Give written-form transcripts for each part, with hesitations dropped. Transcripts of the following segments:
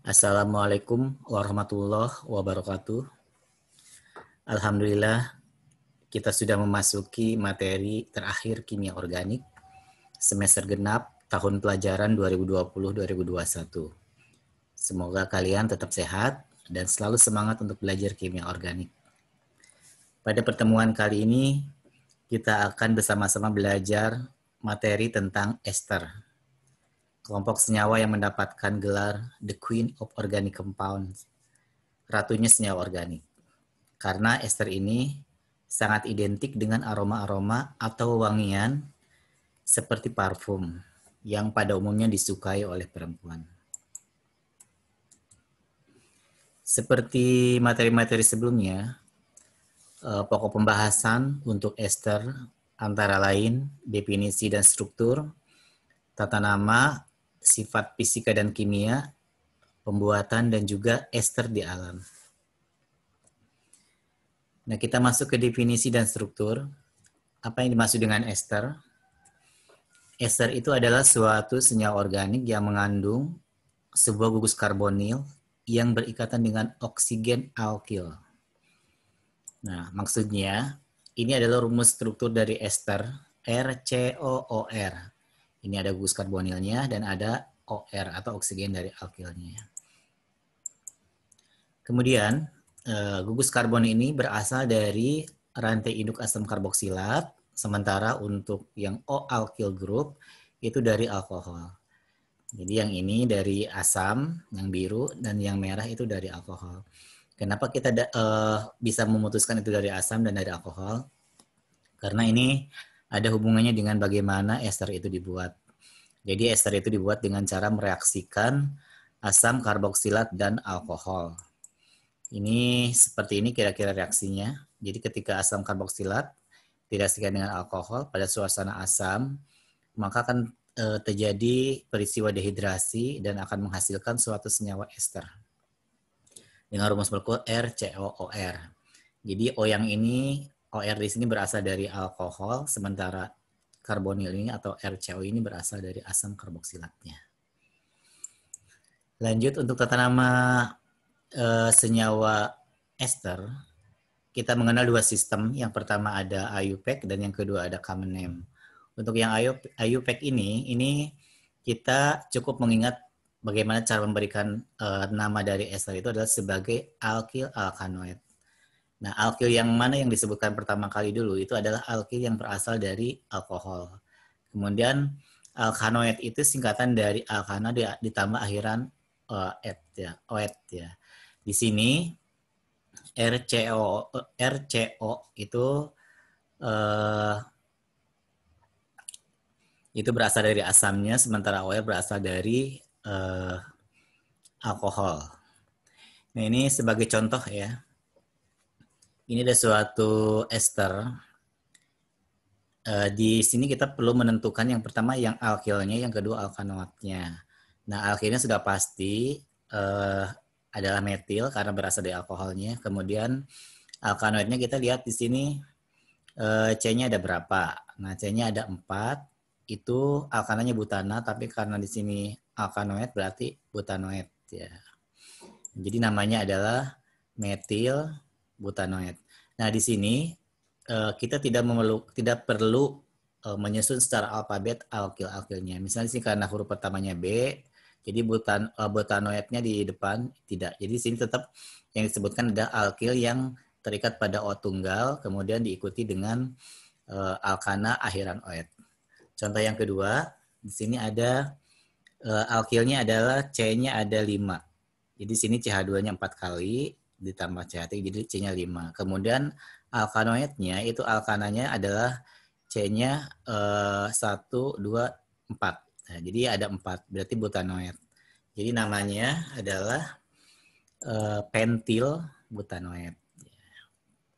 Assalamualaikum warahmatullahi wabarakatuh. Alhamdulillah, kita sudah memasuki materi terakhir kimia organik semester genap tahun pelajaran 2020-2021. Semoga kalian tetap sehat dan selalu semangat untuk belajar kimia organik. Pada pertemuan kali ini, kita akan bersama-sama belajar materi tentang ester. Kelompok senyawa yang mendapatkan gelar The Queen of Organic Compounds, ratunya senyawa organik. Karena ester ini sangat identik dengan aroma-aroma atau wangian seperti parfum yang pada umumnya disukai oleh perempuan. Seperti materi-materi sebelumnya, pokok pembahasan untuk ester antara lain definisi dan struktur, tata nama, sifat fisika dan kimia, pembuatan, dan juga ester di alam. Nah, kita masuk ke definisi dan struktur. Apa yang dimaksud dengan ester? Ester itu adalah suatu senyawa organik yang mengandung sebuah gugus karbonil yang berikatan dengan oksigen alkil. Nah, maksudnya ini adalah rumus struktur dari ester RCOOR. Ini ada gugus karbonilnya dan ada OR atau oksigen dari alkilnya. Kemudian, gugus karbon ini berasal dari rantai induk asam karboksilat, sementara untuk yang O-alkyl group itu dari alkohol. Jadi yang ini dari asam, yang biru, dan yang merah itu dari alkohol. Kenapa kita bisa memutuskan itu dari asam dan dari alkohol? Karena ini ada hubungannya dengan bagaimana ester itu dibuat. Jadi ester itu dibuat dengan cara mereaksikan asam karboksilat dan alkohol. Ini seperti ini kira-kira reaksinya. Jadi ketika asam karboksilat direaksikan dengan alkohol pada suasana asam, maka akan terjadi peristiwa dehidrasi dan akan menghasilkan suatu senyawa ester dengan rumus molekul RCOOR. Jadi O yang ini, OR di sini berasal dari alkohol, sementara karbonil ini atau RCO ini berasal dari asam karboksilatnya. Lanjut untuk tata nama senyawa ester, kita mengenal dua sistem. Yang pertama ada IUPAC dan yang kedua ada common name. Untuk yang IUPAC ini kita cukup mengingat bagaimana cara memberikan nama dari ester itu adalah sebagai alkyl alkanoid. Nah, alkyl yang mana yang disebutkan pertama kali dulu itu adalah alkyl yang berasal dari alkohol. Kemudian alkanoid itu singkatan dari alkana ditambah akhiran oet ya. Di sini RCO itu berasal dari asamnya, sementara OR berasal dari alkohol. Nah, ini sebagai contoh ya. Ini ada suatu ester. Di sini kita perlu menentukan yang pertama yang alkilnya, yang kedua alkanoidnya. Nah, alkilnya sudah pasti adalah metil karena berasal dari alkoholnya. Kemudian alkanoidnya kita lihat di sini C-nya ada berapa? Nah, C-nya ada 4. Itu alkananya butana, tapi karena di sini alkanoid berarti butanoid ya. Jadi namanya adalah metil butanoid. Nah, di sini kita tidak perlu menyusun secara alfabet alkil-alkilnya. Misalnya sih karena huruf pertamanya B, jadi butanoidnya di depan tidak. Jadi di sini tetap yang disebutkan ada alkil yang terikat pada O tunggal, kemudian diikuti dengan alkana akhiran oet. Contoh yang kedua, di sini ada alkilnya adalah C-nya ada 5. Jadi sini CH2-nya 4 kali ditambah CH3 jadi C-nya 5. Kemudian alkanoidnya itu alkananya adalah C-nya 1, 2, 4. Nah, jadi ada 4, berarti butanoid. Jadi namanya adalah pentil butanoid.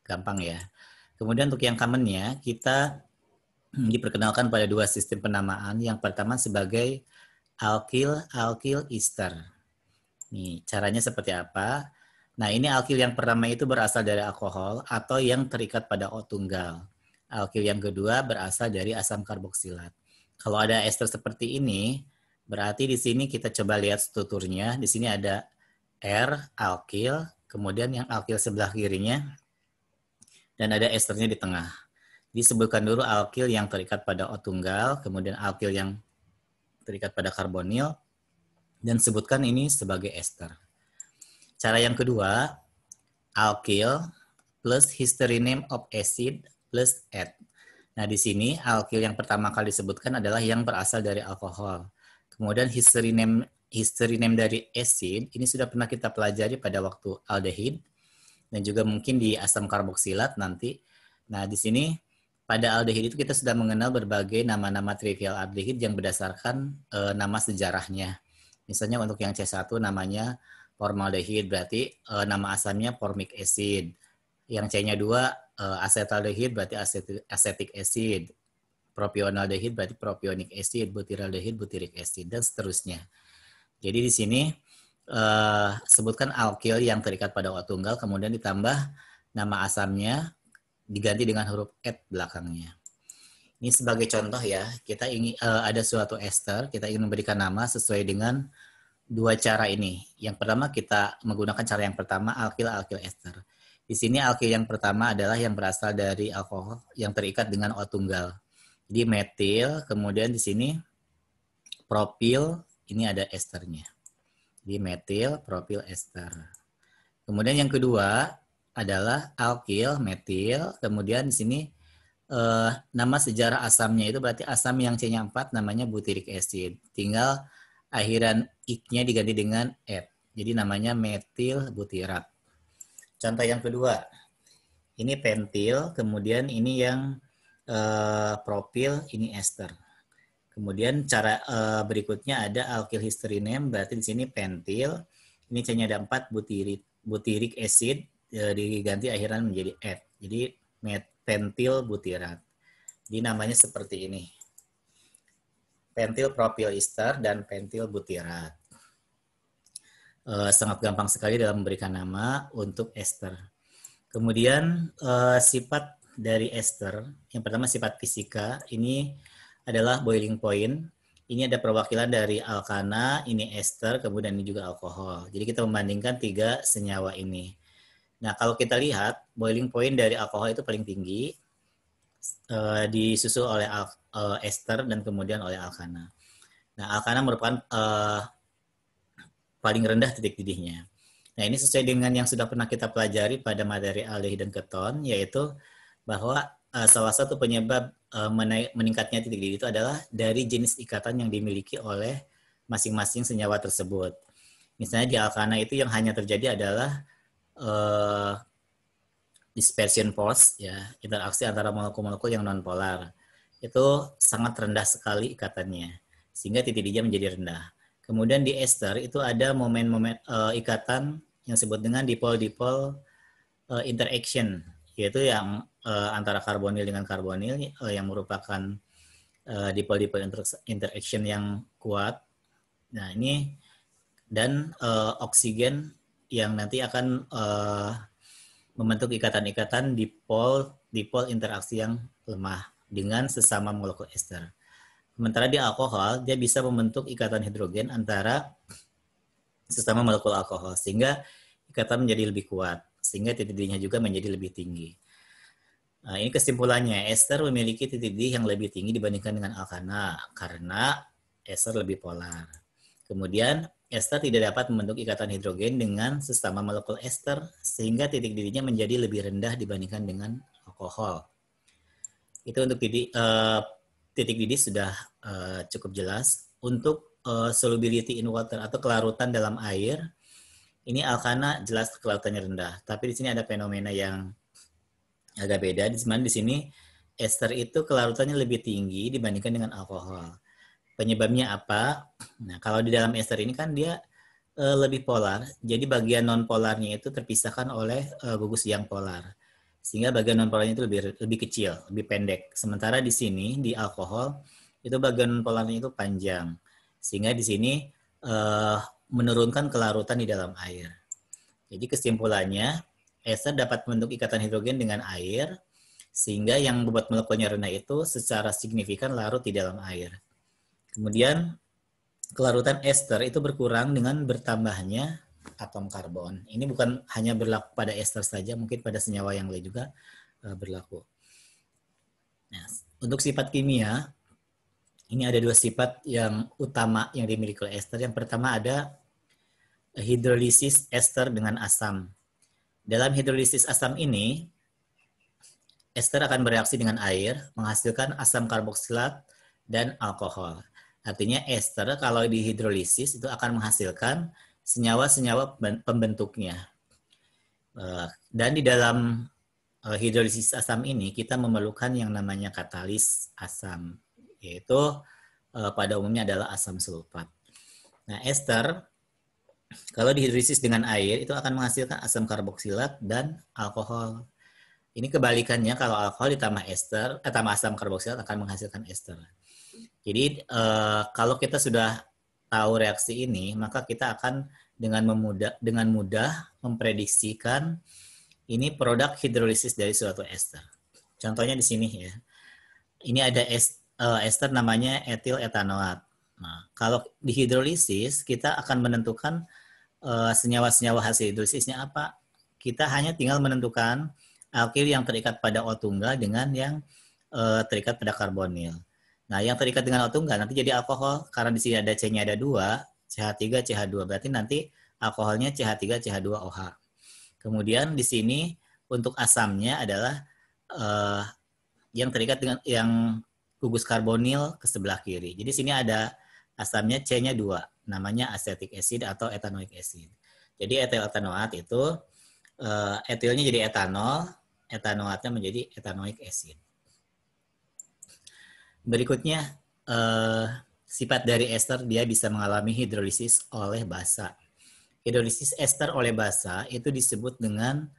Gampang ya. Kemudian untuk yang commonnya, kita diperkenalkan pada dua sistem penamaan. Yang pertama sebagai alkyl ester. Nih, caranya seperti apa? Nah, ini alkyl yang pertama itu berasal dari alkohol atau yang terikat pada O tunggal. Alkyl yang kedua berasal dari asam karboksilat. Kalau ada ester seperti ini, berarti di sini kita coba lihat strukturnya. Di sini ada R, alkil, kemudian yang alkil sebelah kirinya, dan ada esternya di tengah. Disebutkan dulu alkil yang terikat pada O tunggal, kemudian alkil yang terikat pada karbonil, dan sebutkan ini sebagai ester. Cara yang kedua, alkil plus history name of acid plus eth. Nah, di sini alkil yang pertama kali disebutkan adalah yang berasal dari alkohol. Kemudian history name dari acid ini sudah pernah kita pelajari pada waktu aldehid dan juga mungkin di asam karboksilat nanti. Nah, di sini pada aldehid itu kita sudah mengenal berbagai nama-nama trivial aldehid yang berdasarkan nama sejarahnya. Misalnya untuk yang C1 namanya formaldehid, berarti nama asamnya formic acid. Yang C-nya 2 acetaldehid berarti acetic acid. Propionaldehid berarti propionic acid, butyraldehid butyric acid, dan seterusnya. Jadi di sini sebutkan alkil yang terikat pada O tunggal, kemudian ditambah nama asamnya diganti dengan huruf eth belakangnya. Ini sebagai contoh ya, kita ingin ada suatu ester, kita ingin memberikan nama sesuai dengan dua cara ini. Yang pertama kita menggunakan cara yang pertama, alkil ester. Di sini alkil yang pertama adalah yang berasal dari alkohol yang terikat dengan O tunggal. Jadi metil, kemudian di sini propil, ini ada esternya. Di metil, propil, ester. Kemudian yang kedua adalah alkil, metil, kemudian di sini nama sejarah asamnya itu berarti asam yang C-nya 4 namanya butyric acid. Tinggal akhiran ik-nya diganti dengan eth. Jadi namanya metil butirat. Contoh yang kedua, ini pentil, kemudian ini yang propil, ini ester. Kemudian cara berikutnya ada alkyl history name, berarti di sini pentil, ini C-nya ada 4 butyric acid, diganti akhiran menjadi eth. Jadi pentil butirat. Jadi namanya seperti ini. Pentil propil ester dan pentil butirat. Sangat gampang sekali dalam memberikan nama untuk ester. Kemudian sifat dari ester, yang pertama sifat fisika, ini adalah boiling point. Ini ada perwakilan dari alkana, ini ester, kemudian ini juga alkohol. Jadi kita membandingkan 3 senyawa ini. Nah, kalau kita lihat boiling point dari alkohol itu paling tinggi, disusul oleh ester dan kemudian oleh alkana. Nah, alkana merupakan paling rendah titik didihnya. Nah, ini sesuai dengan yang sudah pernah kita pelajari pada materi aldehid dan keton, yaitu bahwa salah satu penyebab meningkatnya titik didih itu adalah dari jenis ikatan yang dimiliki oleh masing-masing senyawa tersebut. Misalnya di alkana itu yang hanya terjadi adalah dispersion force, ya, interaksi antara molekul-molekul yang nonpolar. Itu sangat rendah sekali ikatannya, sehingga titik didihnya menjadi rendah. Kemudian di ester itu ada momen-momen ikatan yang disebut dengan dipol-dipol interaction, yaitu yang antara karbonil dengan karbonil yang merupakan dipol-dipol interaction yang kuat. Nah, ini dan oksigen yang nanti akan membentuk ikatan-ikatan dipol interaksi yang lemah dengan sesama molekul ester. Sementara di alkohol, dia bisa membentuk ikatan hidrogen antara sesama molekul alkohol, sehingga ikatan menjadi lebih kuat, sehingga titik didihnya juga menjadi lebih tinggi. Nah, ini kesimpulannya, ester memiliki titik didih yang lebih tinggi dibandingkan dengan alkana, karena ester lebih polar. Kemudian, ester tidak dapat membentuk ikatan hidrogen dengan sesama molekul ester, sehingga titik didihnya menjadi lebih rendah dibandingkan dengan alkohol. Itu untuk titik didih sudah cukup jelas. Untuk solubility in water atau kelarutan dalam air, ini alkana jelas kelarutannya rendah. Tapi di sini ada fenomena yang agak beda. Di sini ester itu kelarutannya lebih tinggi dibandingkan dengan alkohol. Penyebabnya apa? Nah, kalau di dalam ester ini kan dia lebih polar. Jadi bagian non polarnya itu terpisahkan oleh gugus yang polar. Sehingga bagian non polarnya itu lebih kecil, lebih pendek. Sementara di sini di alkohol itu bagian non polarnya itu panjang. Sehingga di sini menurunkan kelarutan di dalam air. Jadi kesimpulannya, ester dapat membentuk ikatan hidrogen dengan air, sehingga yang bobot molekulnya rendah itu secara signifikan larut di dalam air. Kemudian kelarutan ester itu berkurang dengan bertambahnya atom karbon. Ini bukan hanya berlaku pada ester saja, mungkin pada senyawa yang lain juga berlaku. Nah, untuk sifat kimia, ini ada dua sifat yang utama yang dimiliki oleh ester. Yang pertama ada hidrolisis ester dengan asam. Dalam hidrolisis asam ini, ester akan bereaksi dengan air, menghasilkan asam karboksilat dan alkohol. Artinya ester kalau dihidrolisis itu akan menghasilkan senyawa-senyawa pembentuknya. Dan di dalam hidrolisis asam ini kita memerlukan yang namanya katalis asam, yaitu pada umumnya adalah asam sulfat. Nah, ester kalau dihidrolisis dengan air itu akan menghasilkan asam karboksilat dan alkohol. Ini kebalikannya, kalau alkohol ditambah ester, tambah asam karboksilat akan menghasilkan ester. Jadi kalau kita sudah tahu reaksi ini, maka kita akan dengan mudah memprediksikan ini produk hidrolisis dari suatu ester. Contohnya di sini ya. Ini ada ester namanya etil etanoat. Nah, kalau dihidrolisis kita akan menentukan senyawa-senyawa hasil hidrolisisnya apa. Kita hanya tinggal menentukan alkil yang terikat pada O tunggal dengan yang terikat pada karbonil. Nah, yang terikat dengan O tunggal nanti jadi alkohol, karena di sini ada C-nya ada 2, CH3, CH2, berarti nanti alkoholnya CH3, CH2OH. Kemudian di sini untuk asamnya adalah yang terikat dengan yang gugus karbonil ke sebelah kiri. Jadi sini ada asamnya C-nya 2, namanya acetic acid atau ethanoic acid. Jadi etil etanoat itu etilnya jadi etanol, etanoatnya menjadi ethanoic acid. Berikutnya, sifat dari ester, dia bisa mengalami hidrolisis oleh basa. Hidrolisis ester oleh basa itu disebut dengan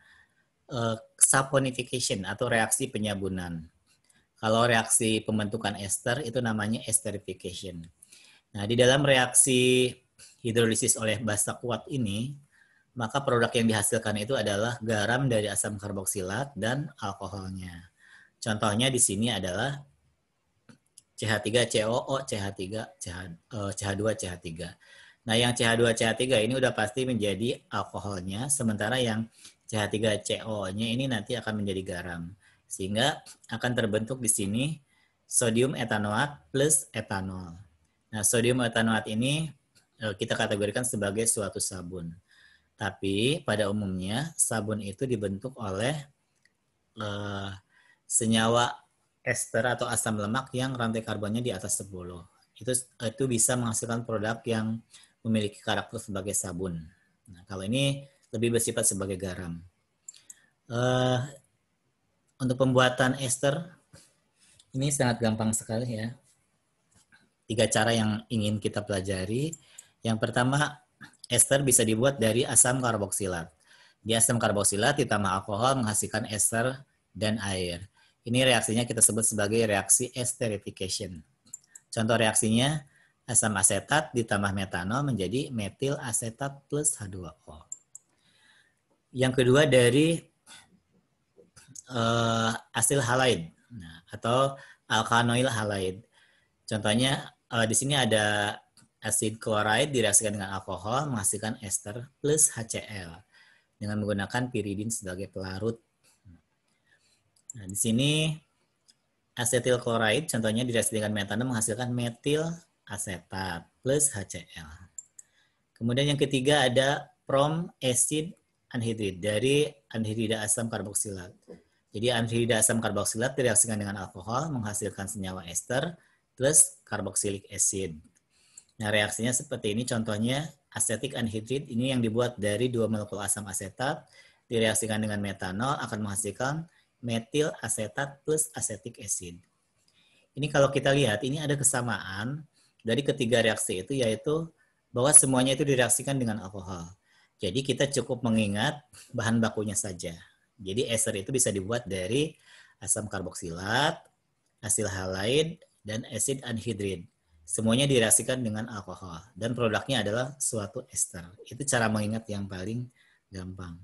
saponification atau reaksi penyabunan. Kalau reaksi pembentukan ester itu namanya esterification. Nah, di dalam reaksi hidrolisis oleh basa kuat ini, maka produk yang dihasilkan itu adalah garam dari asam karboksilat dan alkoholnya. Contohnya di sini adalah CH3COO, CH2, CH3. Nah, yang CH2, CH3 ini udah pasti menjadi alkoholnya, sementara yang CH3CO-nya ini nanti akan menjadi garam. Sehingga akan terbentuk di sini sodium etanoat plus etanol. Nah, sodium etanoat ini kita kategorikan sebagai suatu sabun. Tapi pada umumnya sabun itu dibentuk oleh senyawa ester atau asam lemak yang rantai karbonnya di atas 10. Itu bisa menghasilkan produk yang memiliki karakter sebagai sabun. Nah, kalau ini lebih bersifat sebagai garam. Untuk pembuatan ester ini sangat gampang sekali ya. 3 cara yang ingin kita pelajari. Yang pertama, ester bisa dibuat dari asam karboksilat. Di asam karboksilat ditambah alkohol menghasilkan ester dan air. Ini reaksinya kita sebut sebagai reaksi esterification. Contoh reaksinya, asam asetat ditambah metanol menjadi metil asetat plus H2O. Yang kedua dari asil halide atau alkanoil halide. Contohnya di sini ada asid chloride direaksikan dengan alkohol menghasilkan ester plus HCl dengan menggunakan piridin sebagai pelarut. Nah, di sini asetil chloride contohnya direaksikan dengan metanol menghasilkan metil asetat plus HCl. Kemudian yang ketiga ada prom acid anhidrid dari anhidrida asam karboksilat. Jadi anhidrida asam karboksilat direaksikan dengan alkohol menghasilkan senyawa ester plus carboxylic acid. Nah, reaksinya seperti ini, contohnya acetic anhydride ini yang dibuat dari 2 molekul asam asetat direaksikan dengan metanol akan menghasilkan metil asetat plus acetic acid. Ini kalau kita lihat, ini ada kesamaan dari ketiga reaksi itu, yaitu bahwa semuanya itu direaksikan dengan alkohol. Jadi kita cukup mengingat bahan bakunya saja. Jadi ester itu bisa dibuat dari asam karboksilat, asil halide, dan asid anhidrid. Semuanya direaksikan dengan alkohol. Dan produknya adalah suatu ester. Itu cara mengingat yang paling gampang.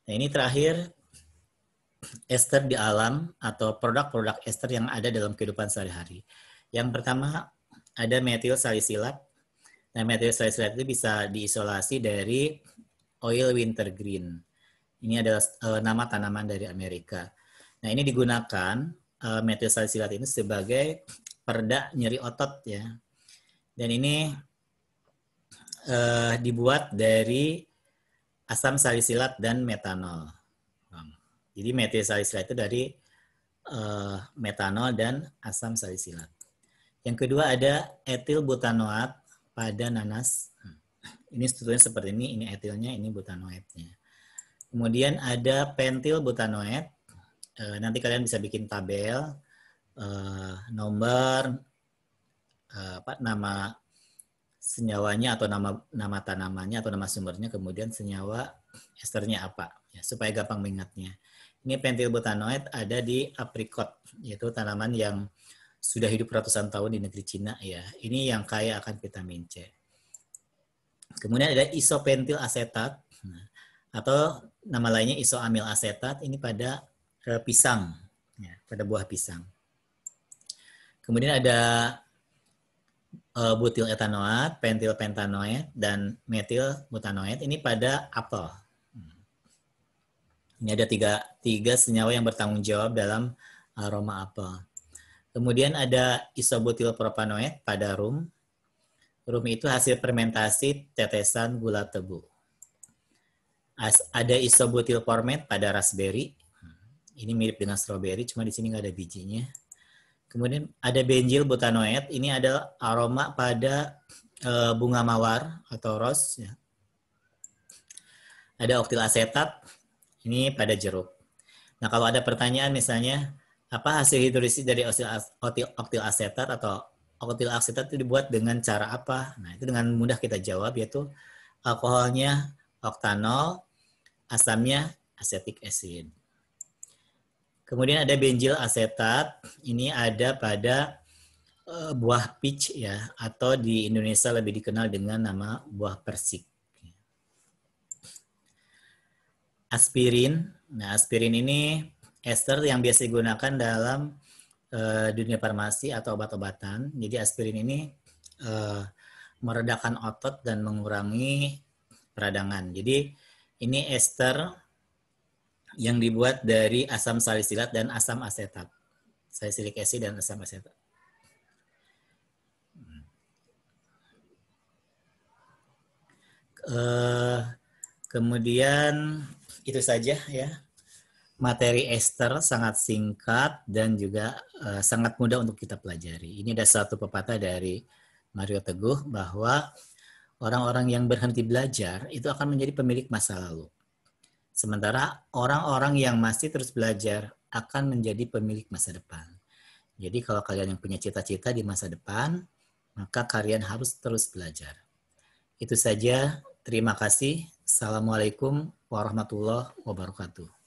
Nah, ini terakhir, ester di alam atau produk-produk ester yang ada dalam kehidupan sehari-hari. Yang pertama ada metil salisilat. Nah, metil salicylate itu bisa diisolasi dari oil wintergreen. Ini adalah nama tanaman dari Amerika. Nah, ini digunakan metil salicylate ini sebagai pereda nyeri otot ya. Dan ini dibuat dari asam salisilat dan metanol. Jadi metil salicylate itu dari metanol dan asam salisilat. Yang kedua ada etil butanoat pada nanas. Ini strukturnya seperti ini etilnya, ini butanoatnya. Kemudian ada pentil butanoat. Nanti kalian bisa bikin tabel, nomor, nama senyawanya atau nama tanamannya atau nama sumbernya, kemudian senyawa esternya apa, ya, supaya gampang mengingatnya. Ini pentil butanoat ada di aprikot, yaitu tanaman yang sudah hidup ratusan tahun di negeri Cina ya. Ini yang kaya akan vitamin C. Kemudian ada isopentil asetat atau nama lainnya isoamil asetat, ini pada pisang, ya, pada buah pisang. Kemudian ada butil etanoat, pentil pentanoat, dan metil butanoat, ini pada apel. Ini ada tiga senyawa yang bertanggung jawab dalam aroma apel. Kemudian ada isobutil propanoat pada rum. Rum itu hasil fermentasi tetesan gula tebu. Ada isobutil format pada raspberry. Ini mirip dengan strawberry, cuma di sini nggak ada bijinya. Kemudian ada benzyl butanoat. Ini ada aroma pada bunga mawar atau rose. Ya. Ada oktil asetat. Ini pada jeruk. Nah, kalau ada pertanyaan misalnya, apa hasil hidrolisis dari oktil asetat atau oktil asetat itu dibuat dengan cara apa? Nah, itu dengan mudah kita jawab, yaitu alkoholnya oktanol, asamnya acetic acid. Kemudian ada benzyl asetat, ini ada pada buah peach ya, atau di Indonesia lebih dikenal dengan nama buah persik. Aspirin, nah aspirin ini ester yang biasa digunakan dalam dunia farmasi atau obat-obatan. Jadi aspirin ini meredakan otot dan mengurangi peradangan. Jadi ini ester yang dibuat dari asam salisilat dan asam asetat. Salicylic acid dan asam asetat. Kemudian itu saja ya. Materi ester sangat singkat dan juga sangat mudah untuk kita pelajari. Ini ada satu pepatah dari Mario Teguh bahwa orang-orang yang berhenti belajar itu akan menjadi pemilik masa lalu. Sementara orang-orang yang masih terus belajar akan menjadi pemilik masa depan. Jadi kalau kalian yang punya cita-cita di masa depan, maka kalian harus terus belajar. Itu saja. Terima kasih. Assalamualaikum warahmatullahi wabarakatuh.